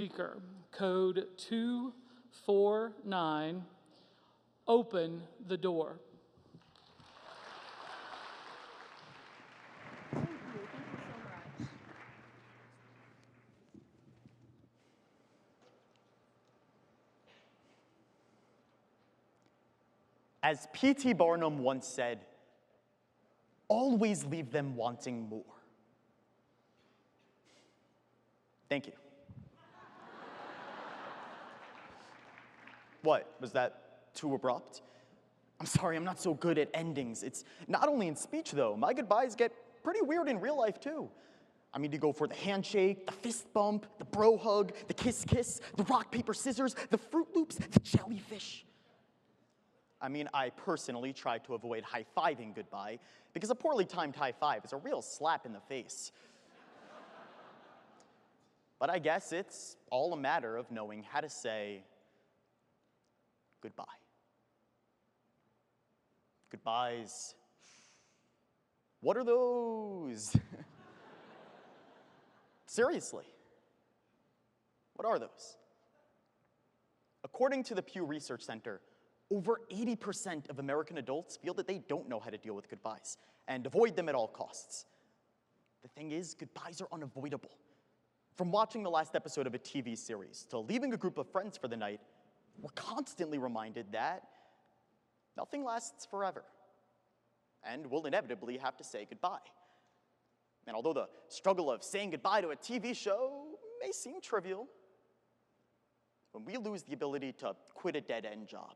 Speaker, code 249, open the door. Thank you so much. As P.T. Barnum once said, always leave them wanting more. Thank you. What, was that too abrupt? I'm sorry, I'm not so good at endings. It's not only in speech, though. My goodbyes get pretty weird in real life, too. I mean to go for the handshake, the fist bump, the bro hug, the kiss, the rock, paper, scissors, the Fruit Loops, the jellyfish. I mean, I personally try to avoid high-fiving goodbye because a poorly timed high five is a real slap in the face. But I guess it's all a matter of knowing how to say goodbye. Goodbyes. What are those? Seriously. What are those? According to the Pew Research Center, over 80% of American adults feel that they don't know how to deal with goodbyes and avoid them at all costs. The thing is, goodbyes are unavoidable. From watching the last episode of a TV series to leaving a group of friends for the night, we're constantly reminded that nothing lasts forever, and we'll inevitably have to say goodbye. And although the struggle of saying goodbye to a TV show may seem trivial, when we lose the ability to quit a dead-end job,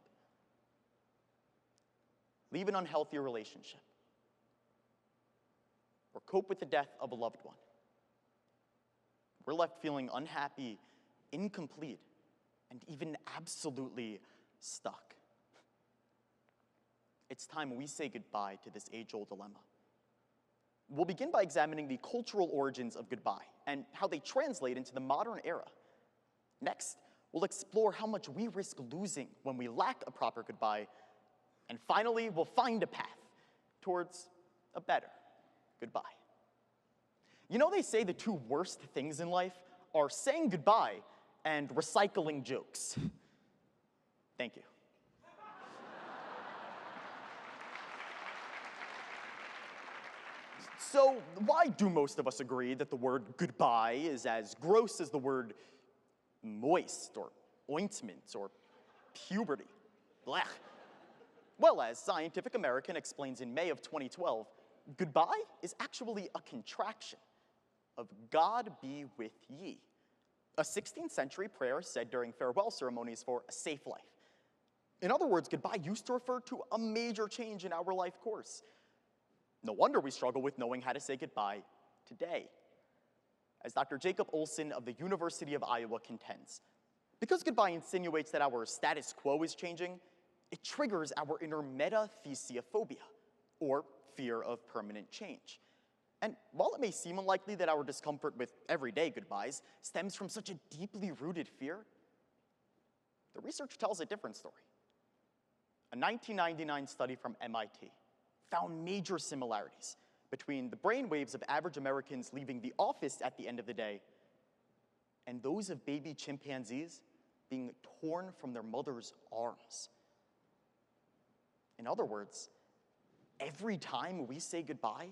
leave an unhealthy relationship, or cope with the death of a loved one, we're left feeling unhappy, incomplete, and even absolutely stuck. It's time we say goodbye to this age-old dilemma. We'll begin by examining the cultural origins of goodbye and how they translate into the modern era. Next, we'll explore how much we risk losing when we lack a proper goodbye. And finally, we'll find a path towards a better goodbye. You know, they say the two worst things in life are saying goodbye and recycling jokes. Thank you. So, why do most of us agree that the word goodbye is as gross as the word moist or ointment or puberty? Blech. Well, as Scientific American explains in May of 2012, goodbye is actually a contraction of God be with ye, a 16th century prayer said during farewell ceremonies for a safe life. In other words, goodbye used to refer to a major change in our life course. No wonder we struggle with knowing how to say goodbye today. As Dr. Jacob Olson of the University of Iowa contends, because goodbye insinuates that our status quo is changing, it triggers our inner metathesiophobia, or fear of permanent change. And while it may seem unlikely that our discomfort with everyday goodbyes stems from such a deeply rooted fear, the research tells a different story. A 1999 study from MIT found major similarities between the brainwaves of average Americans leaving the office at the end of the day and those of baby chimpanzees being torn from their mother's arms. In other words, every time we say goodbye,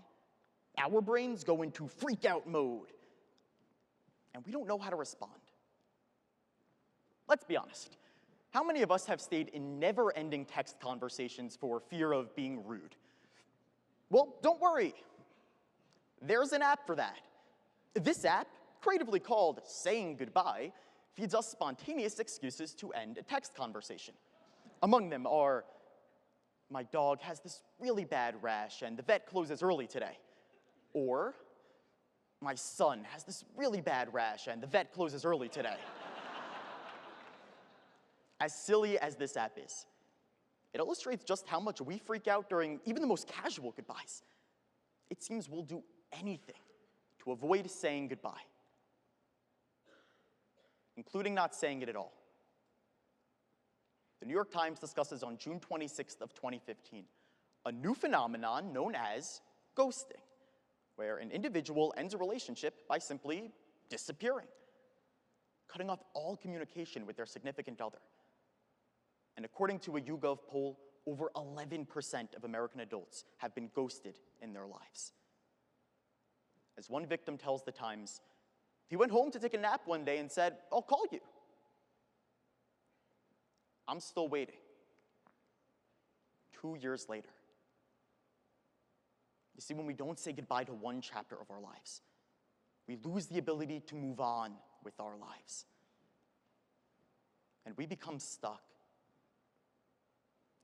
our brains go into freak-out mode, and we don't know how to respond. Let's be honest. How many of us have stayed in never-ending text conversations for fear of being rude? Well, don't worry. There's an app for that. This app, creatively called Saying Goodbye, feeds us spontaneous excuses to end a text conversation. Among them are, my dog has this really bad rash and the vet closes early today. Or, my son has this really bad rash and the vet closes early today. As silly as this app is, it illustrates just how much we freak out during even the most casual goodbyes. It seems we'll do anything to avoid saying goodbye, including not saying it at all. The New York Times discusses on June 26th of 2015 a new phenomenon known as ghosting, where an individual ends a relationship by simply disappearing. cutting off all communication with their significant other. And according to a YouGov poll, over 11% of American adults have been ghosted in their lives. As one victim tells The Times, he went home to take a nap one day and said, "I'll call you." I'm still waiting. 2 years later. You see, when we don't say goodbye to one chapter of our lives, we lose the ability to move on with our lives. And we become stuck.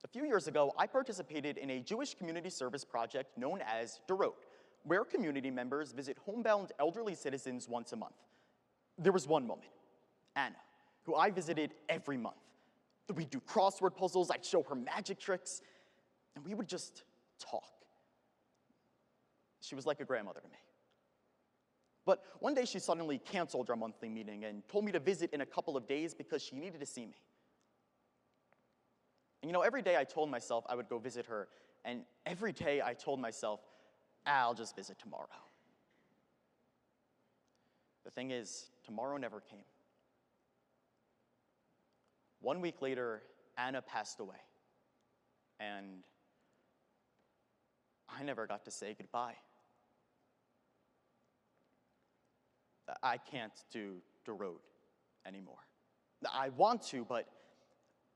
A few years ago, I participated in a Jewish community service project known as Oratory, where community members visit homebound elderly citizens once a month. There was one woman, Anna, who I visited every month. We'd do crossword puzzles, I'd show her magic tricks, and we would just talk. She was like a grandmother to me. But one day she suddenly canceled our monthly meeting and told me to visit in a couple of days because she needed to see me. And every day I told myself I would go visit her, and every day I told myself, I'll just visit tomorrow. The thing is, tomorrow never came. 1 week later, Anna passed away, and I never got to say goodbye. I can't do the road anymore. I want to, but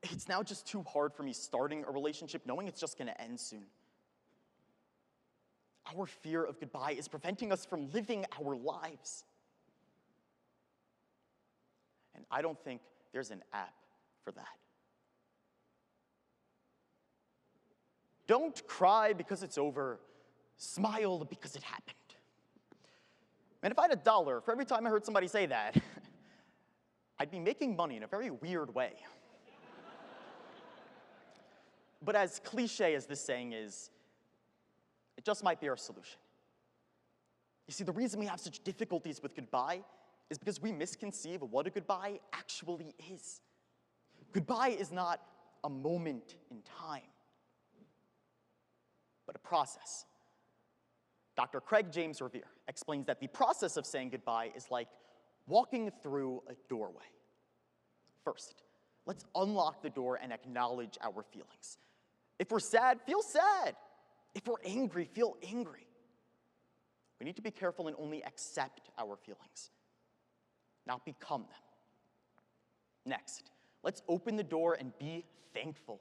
it's now just too hard for me starting a relationship knowing it's just gonna end soon. Our fear of goodbye is preventing us from living our lives. And I don't think there's an app for that. Don't cry because it's over. Smile because it happened. And if I had $1 for every time I heard somebody say that, I'd be making money in a very weird way. But as cliche as this saying is, it just might be our solution. You see, the reason we have such difficulties with goodbye is because we misconceive of what a goodbye actually is. Goodbye is not a moment in time, but a process. Dr. Craig James Revere explains that the process of saying goodbye is like walking through a doorway. First, let's unlock the door and acknowledge our feelings. If we're sad, feel sad. If we're angry, feel angry. We need to be careful and only accept our feelings, not become them. Next, let's open the door and be thankful.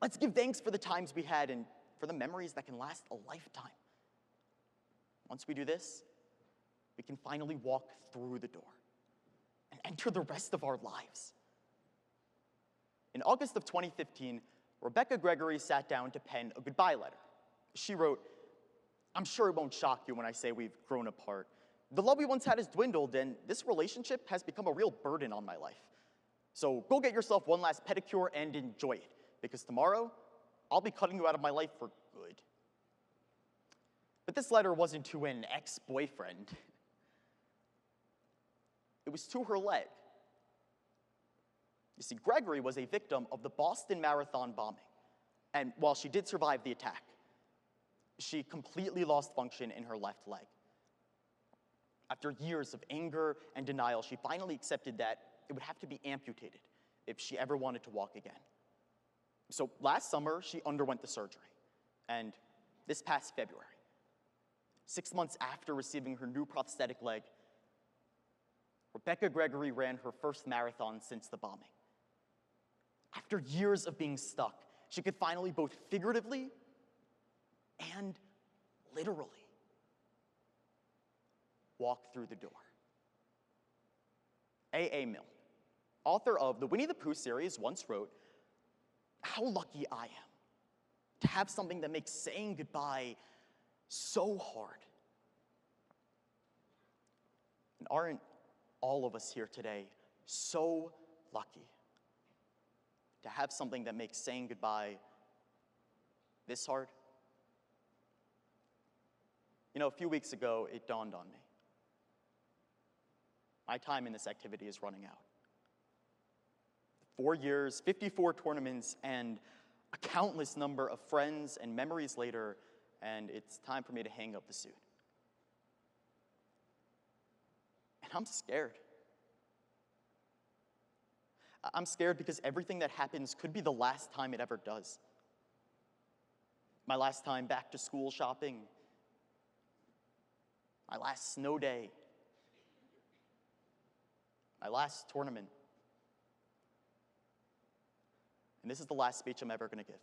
Let's give thanks for the times we had and for the memories that can last a lifetime. Once we do this, we can finally walk through the door and enter the rest of our lives. In August of 2015, Rebecca Gregory sat down to pen a goodbye letter. She wrote, "I'm sure it won't shock you when I say we've grown apart. The love we once had has dwindled, and this relationship has become a real burden on my life. So go get yourself one last pedicure and enjoy it, because tomorrow, I'll be cutting you out of my life for good." But this letter wasn't to an ex-boyfriend. It was to her leg. You see, Gregory was a victim of the Boston Marathon bombing. And while she did survive the attack, she completely lost function in her left leg. After years of anger and denial, she finally accepted that it would have to be amputated if she ever wanted to walk again. So last summer, she underwent the surgery. And this past February, 6 months after receiving her new prosthetic leg, Rebecca Gregory ran her first marathon since the bombing. After years of being stuck, she could finally both figuratively and literally walk through the door. A. Milne, author of the Winnie the Pooh series, once wrote, "How lucky I am to have something that makes saying goodbye so hard." And aren't all of us here today so lucky to have something that makes saying goodbye this hard? A few weeks ago, it dawned on me. My time in this activity is running out. 4 years, 54 tournaments, and a countless number of friends and memories later, and it's time for me to hang up the suit. And I'm scared. I'm scared because everything that happens could be the last time it ever does. My last time back to school shopping, my last snow day, my last tournament. And this is the last speech I'm ever going to give.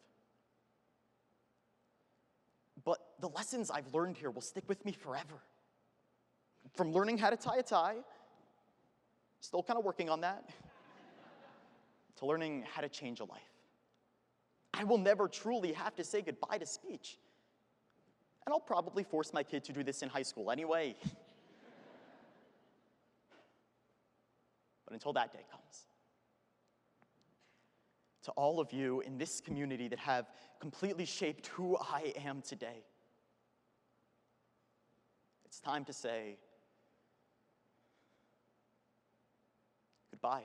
But the lessons I've learned here will stick with me forever. From learning how to tie a tie, still kind of working on that, to learning how to change a life. I will never truly have to say goodbye to speech. And I'll probably force my kid to do this in high school anyway. But until that day comes, to all of you in this community that have completely shaped who I am today, it's time to say goodbye.